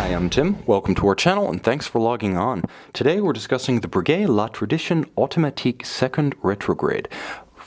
Hi, I'm Tim. Welcome to our channel and thanks for logging on. Today we're discussing the Breguet La Tradition Automatique Seconde Retrograde.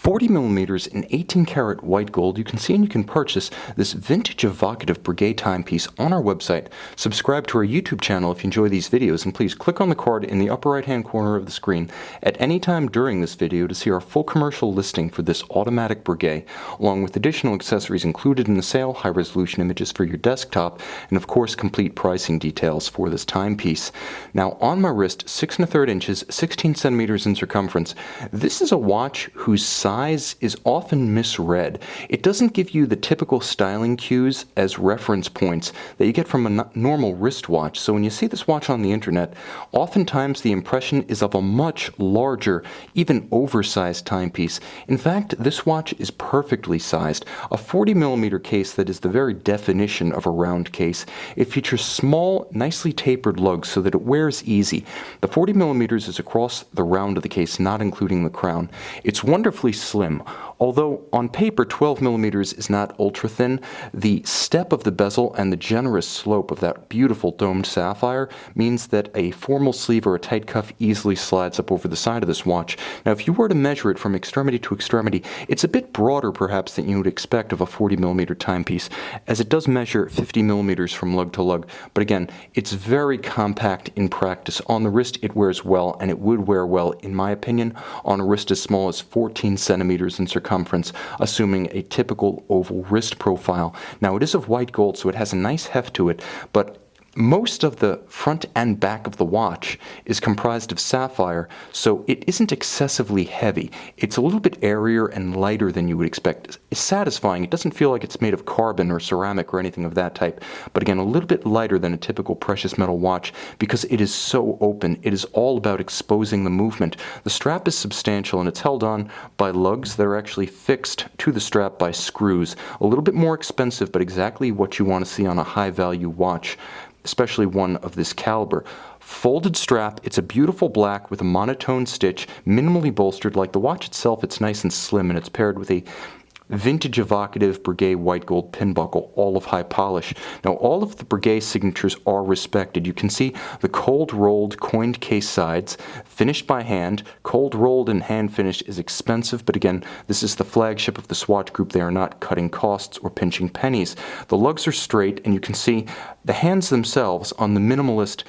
40mm in 18-karat white gold. You can see and you can purchase this vintage evocative Breguet timepiece on our website. Subscribe to our YouTube channel if you enjoy these videos, and please click on the card in the upper right-hand corner of the screen at any time during this video to see our full commercial listing for this automatic Breguet, along with additional accessories included in the sale, high-resolution images for your desktop, and of course complete pricing details for this timepiece. Now on my wrist, 6 1/3 inches, 16 centimeters in circumference, this is a watch whose size is often misread. It doesn't give you the typical styling cues as reference points that you get from a normal wristwatch. So when you see this watch on the internet, oftentimes the impression is of a much larger, even oversized timepiece. In fact, this watch is perfectly sized. A 40mm case that is the very definition of a round case. It features small, nicely tapered lugs so that it wears easy. The 40mm is across the round of the case, not including the crown. It's wonderfully slim. Although on paper 12mm is not ultra thin, the step of the bezel and the generous slope of that beautiful domed sapphire means that a formal sleeve or a tight cuff easily slides up over the side of this watch. Now if you were to measure it from extremity to extremity, it's a bit broader perhaps than you would expect of a 40mm timepiece, as it does measure 50mm from lug to lug. But again, it's very compact in practice. On the wrist it wears well, and it would wear well, in my opinion, on a wrist as small as 14 centimeters in circumference, assuming a typical oval wrist profile. Now it is of white gold, so it has a nice heft to it, but most of the front and back of the watch is comprised of sapphire, so it isn't excessively heavy. It's a little bit airier and lighter than you would expect. It's satisfying. It doesn't feel like it's made of carbon or ceramic or anything of that type, but again, a little bit lighter than a typical precious metal watch because it is so open. It is all about exposing the movement. The strap is substantial and it's held on by lugs that are actually fixed to the strap by screws. A little bit more expensive, but exactly what you want to see on a high-value watch, especially one of this caliber. Folded strap, it's a beautiful black with a monotone stitch, minimally bolstered. Like the watch itself, it's nice and slim, and it's paired with a vintage evocative Breguet white gold pin buckle, all of high polish. Now all of the Breguet signatures are respected. You can see the cold rolled coined case sides, finished by hand. Cold rolled and hand finished is expensive, but again, this is the flagship of the Swatch Group. They are not cutting costs or pinching pennies. The lugs are straight, and you can see the hands themselves on the minimalist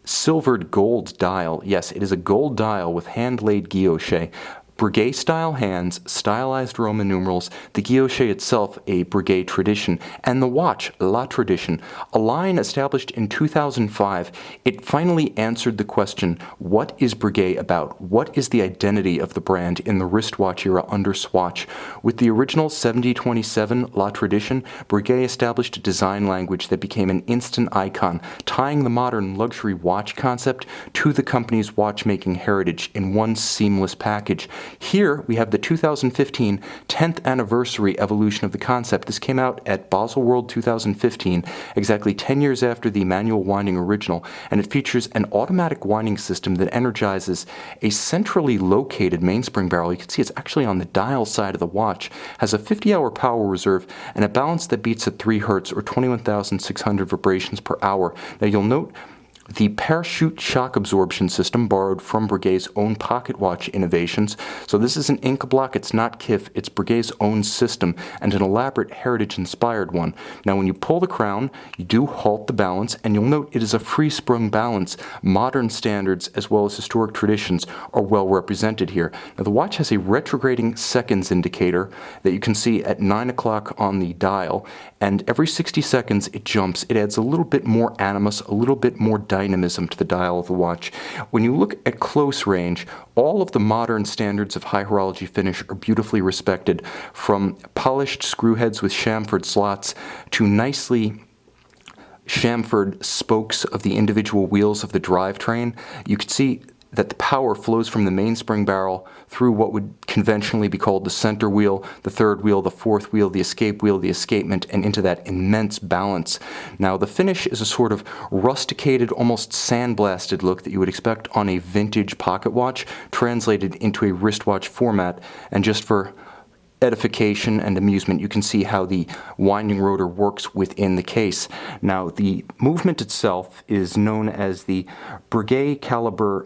silvered gold dial. Yes, it is a gold dial with hand-laid guilloche. Breguet style hands, stylized Roman numerals, the guilloche itself a Breguet tradition, and the watch, La Tradition, a line established in 2005. It finally answered the question, what is Breguet about? What is the identity of the brand in the wristwatch era under Swatch? With the original 7027 La Tradition, Breguet established a design language that became an instant icon, tying the modern luxury watch concept to the company's watchmaking heritage in one seamless package. Here we have the 2015 10th anniversary evolution of the concept. This came out at Basel World 2015, exactly 10 years after the manual winding original, and it features an automatic winding system that energizes a centrally located mainspring barrel. You can see it's actually on the dial side of the watch, has a 50-hour power reserve, and a balance that beats at 3 Hz or 21,600 vibrations per hour. Now you'll note the parachute shock absorption system borrowed from Breguet's own pocket watch innovations. So this is an ink block, it's not Kif, it's Breguet's own system, and an elaborate heritage-inspired one. Now when you pull the crown, you do halt the balance, and you'll note it is a free-sprung balance. Modern standards as well as historic traditions are well represented here. Now the watch has a retrograding seconds indicator that you can see at 9 o'clock on the dial, and every 60 seconds it jumps. It adds a little bit more animus, a little bit more dynamism to the dial of the watch. When you look at close range, all of the modern standards of high horology finish are beautifully respected, from polished screw heads with chamfered slots to nicely chamfered spokes of the individual wheels of the drivetrain. You can see that the power flows from the mainspring barrel through what would conventionally be called the center wheel, the third wheel, the fourth wheel, the escapement, and into that immense balance. Now the finish is a sort of rusticated, almost sandblasted look that you would expect on a vintage pocket watch, translated into a wristwatch format. And just for edification and amusement, you can see how the winding rotor works within the case. Now, the movement itself is known as the Breguet caliber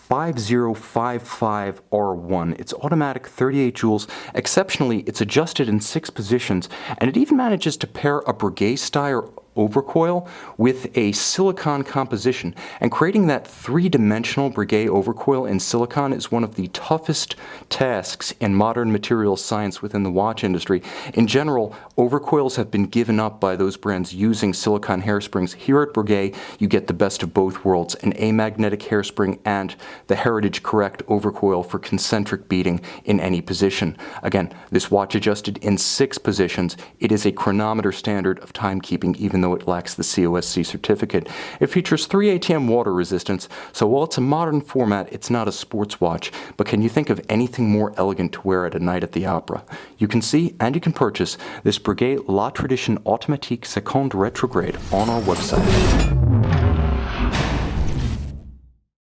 5055R1. It's automatic, 38 joules. Exceptionally, it's adjusted in 6 positions, and it even manages to pair a Breguet style overcoil with a silicon composition. And creating that 3-dimensional Breguet overcoil in silicon is one of the toughest tasks in modern materials science within the watch industry. In general, overcoils have been given up by those brands using silicon hairsprings. Here at Breguet, you get the best of both worlds, an amagnetic hairspring and the heritage correct overcoil for concentric beating in any position. Again, this watch adjusted in 6 positions. It is a chronometer standard of timekeeping, even though it lacks the COSC certificate. It features 3 ATM water resistance, so while it's a modern format, it's not a sports watch. But can you think of anything more elegant to wear at a night at the opera? You can see and you can purchase this Breguet La Tradition Automatique Seconde Retrograde on our website.